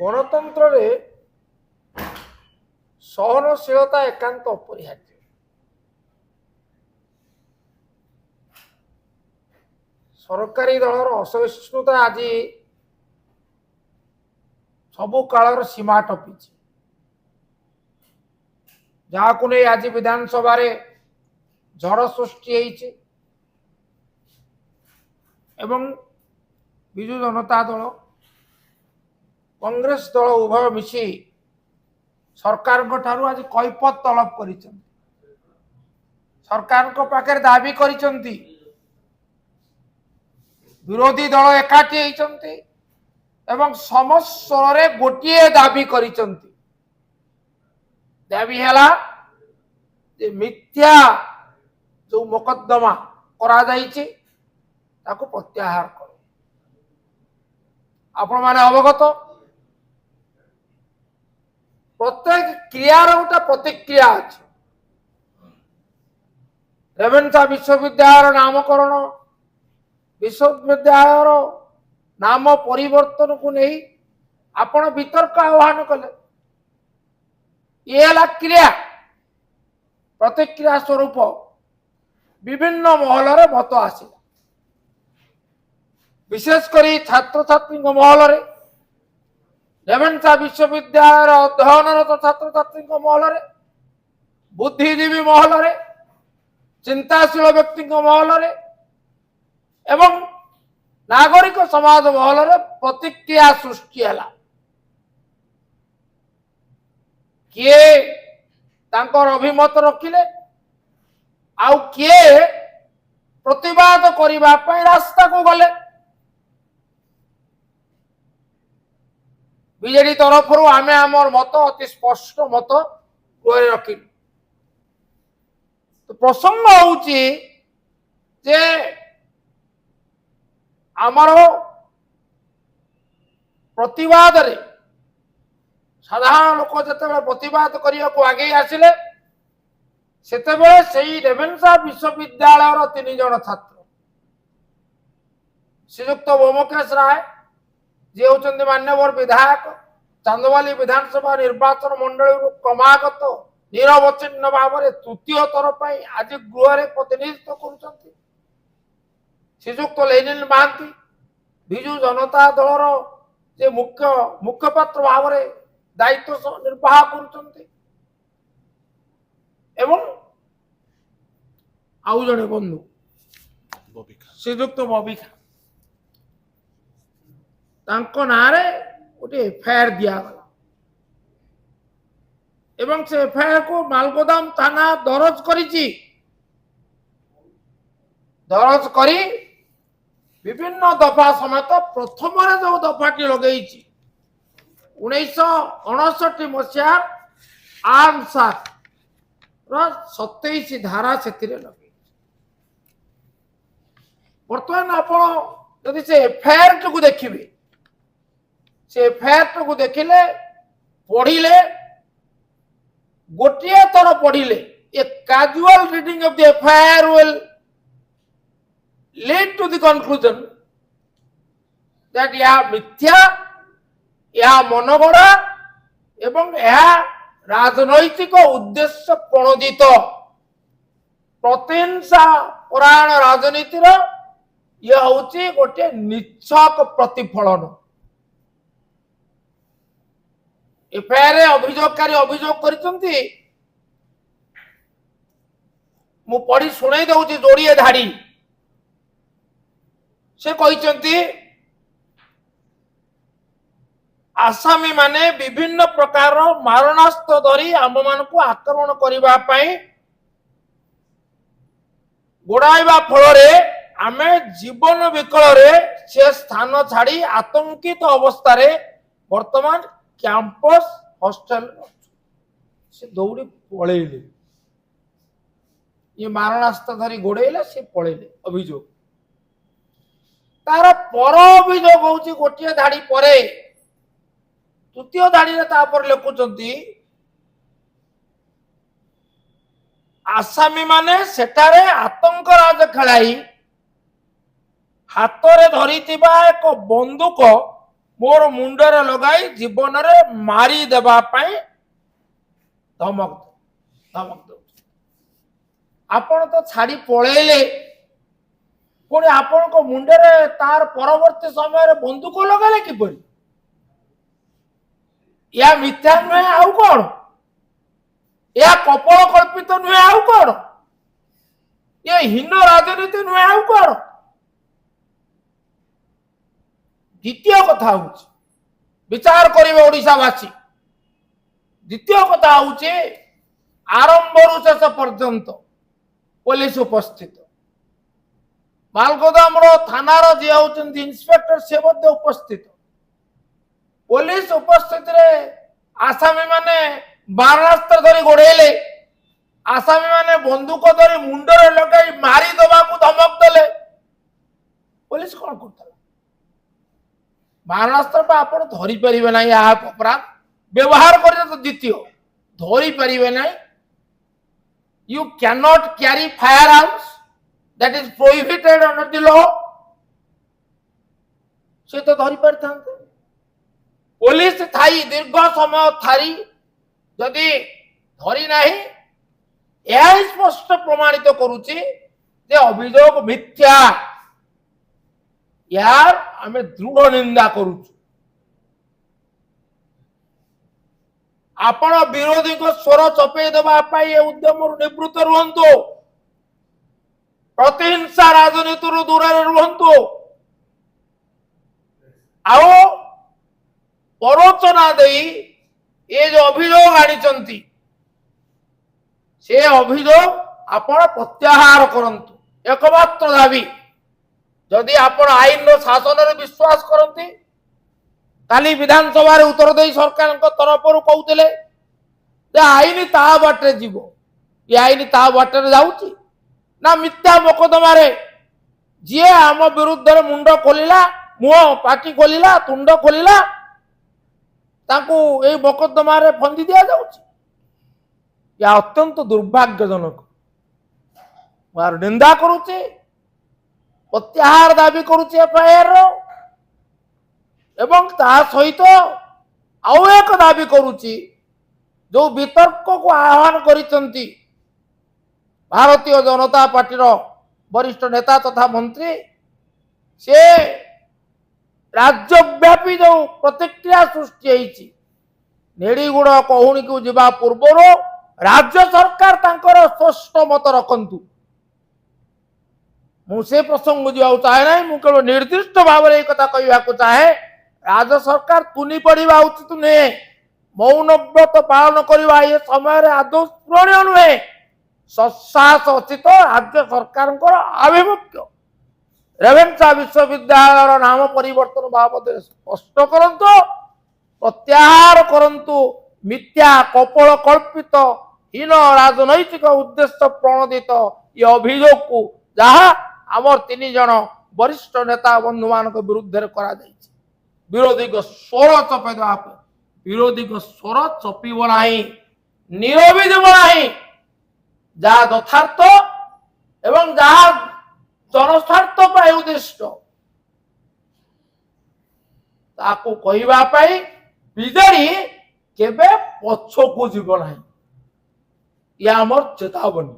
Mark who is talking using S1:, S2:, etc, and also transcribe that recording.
S1: गणतंत्र रे सहनशीलता एकांत अपरिहार्य। सरकारी दलर असहिष्णुता आज सबु कालर सीमा टपी जहां नहीं आज विधानसभा झड़ सृष्टि एवं विजु जनता दल कांग्रेस दल उभय मिसी सरकार आज कैफत तलब कर सरकार पाखे दाबी कर विरोधी दल एकाठी एवं समस्त स्वर रे गोटे दाबी कर दाबी है मिथ्या जो मोकद्दमा करा जाइछि ताको प्रत्याहार कर। आपण माने अवगत प्रत्येक क्रियार गोटे प्रतिक्रिया अच्छे। रेवेन्सा विश्वविद्यालय नामकरण विश्वविद्यालय नाम परिवर्तन को नहीं आपण वितर्क आह्वान कले ये क्रिया प्रतिक्रिया स्वरूप विभिन्न महल मत आसिला। विशेषकर छात्र छात्री महल रेवेन्सा विश्वविद्यालय अध्ययनरत छात्र छात्री महल बुद्धिजीवी महल चिंताशील व्यक्ति महल एवं नागरिक समाज महल प्रतिक्रिया सृष्टि है। किए तांकर अभिमत रखिले आउ किए प्रतिवाद करने रास्ता को गले। बीजेडी तरफ आमे आमर मत अति स्पष्ट मत रखी। तो प्रसंग होउची जे आमर प्रतिवाद रे साधारण लोक जिते प्रतिवाद करने को आगे आसिले सेतेबेले सेई रेवेन्सा विश्वविद्यालय 3 जन छात्र श्रीयुक्त ओमकेश राय जे होचंदी मान्यवर विधायक चांदवाली विधानसभा निर्वाचन मंडल क्रमागत निरवच्छिन्न भाव में तृतीय थर पर आज गृह में प्रतिनिधित्व करुछंती। श्रीयुक्त लेनिन महांती विजु जनता दलर जे मुख्यपात्र भाव में दायित्व निर्वाह करुछंती एवं आउ जने बंधु श्रीयुक्त बबिखा तांको नारे गोटे एफआईआर दिगला एवं से एफआईआर को मालगोदाम थाना दरज करी विभिन्न दफा समेत प्रथम जो दफाटी लगे 1959 मसीहा आर्म्स एक्ट 27 धारा से लगे। बर्तमान आप से एफआईआर को देखिए से एफआईआर को देखिले पढ़िले गोटे थर पढ़िले a casual reading of the FIR will lead to the conclusion that यह मिथ्या यह मनगढ़ा एवं यह राजनैतिक उद्देश्य प्रणोदित प्रतिहिंसा परायण राजनीतिर यह हूँ गोटे निच्छक प्रतिफलन। एफआईआर अभियोगकारी अभियोग करछंती मु पढ़ी सुनाई दउची जोड़िए धाड़ी से कहते आसामी माने विभिन्न प्रकार मारणास्त्र धरी आम मान को आक्रमण करने गोड़ाइबा फल आमे जीवन विकल से स्थान छाड़ी आतंकित अवस्था वर्तमान कैंपस हॉस्टल से दौड़ी पलैले ये मारणास्त्र धरी गोड़ेले से पलैले अभियोग तार पर अभियोग होची गोटे धाड़ी परे तृतीय धाड़ी लिखुचंती आसामी माने सेठारे आतंक राज खेलाई हाथ में धरी एक बंदूक मोर मुंडरे लगाई जीवन में मारी देबा पाई धमक धमक दो आपण तो छाड़ी पळेले पुणी आपण को मुंडरे तार परवर्ती समय बंदूक लगाले किपरि या मिथ्या नुहे आउ कौन या कपल कल्पित नुहे आउ कौन ये हीन राजनीति नुहे आउ कौन द्वितीय कथा हूँ विचार करेंगे ओडिशावासी द्वितीय कथा हूँ आरंभ शेष पर्यंत पुलिस उपस्थित मालगोदाम थानार जी होती इन्स्पेक्टर से उपस्थित पुलिस उपस्थित रे आसामी माने बारणास्त्र धरी गोड़ेले आसामी माने बंदूक धरी मुंडरे लगाई मारी दबा को धमक देले पुलिस कौन करता बारणास्त्र पर आप धरी पारे ना यह अपराध व्यवहार कर तो द्वितीय धरी पारे ना you can not carry fire arms that is prohibited under the law से तो धरी पारि था पुलिस थाई दीर्घ समय थारी जदि धरी नाही यह स्पष्ट प्रमाणित करुची जे अभियोग मिथ्या यार आमे दृढ़ निंदा करुचु आपण विरोधी को स्वर चपे देबा पाई उद्यम निवृत्त रुहंतु प्रतिहिंसा राजनीति दूर रुहंतु आओ प्ररोचना दे ये जो अभियोग आनी से अभियोग आपण प्रत्याहार करंतु एकमात्र दाबी जदि आपण आईन रो शासन रे विश्वास करंती काली विधानसभा रे उत्तर दे सरकार तरफ कहते आईन ता बाटे जीव ये आईन ता बाटे जाऊची ना मिथ्या मोकदमा रे जी आम विरुद्ध रे मुंड खोलिला मुह पाटी खोलिला तुंड खोलिला ताकू ए मोकदमा रे फंदी दिया जाउची या अत्यंत दुर्भाग्यजनक मार निंदा करूची प्रत्याहार दाबी करूची एफआईआर रो एवं ता सहित आउ एक दाबी करूची जो वितर्क को आह्वान करिसंती भारतीय जनता पार्टी रो वरिष्ठ नेता तथा मंत्री से राज्यव्यापी जो प्रतिक्रिया सृष्टि होती नेड़ीगुड़ कहूणी को जीवा पूर्व राज्य सरकार तांकर स्पष्ट मत रखंतु मुझे प्रसंग जाऊ चाहे ना मु केवल निर्दिष्ट भाव में कथा कहवाक चाहे राज्य सरकार तुनी पड़ा उचित नुहे मौन व्रत पालन करवा ये समय आदौ स्मरणीय नुहे सत्साहस अच्छी तो राज्य सरकार आभिमुख्य रेवेन्सा विश्वविद्यालय नाम परिवर्तन बाबद स्पष्ट करंतु प्रत्याहार करंतु मिथ्या कपल कल्पित हीन राजनैतिक उद्देश्य प्रणोदित ये अभियोग को जहाँ आमर 3 जन वरिष्ठ नेता बंधु मान विरुद्ध करा विरोधी को स्वर चपे देवा विरोधी को स्वर चपीब ना नीरवी देव ना जहाँ यथार्थ एवं जहाँ जनस्वार्थ पर उद्दिष्ट ताकू कहवा बीजेडी केबे पछकू जीव ना या आमर चेतावनी।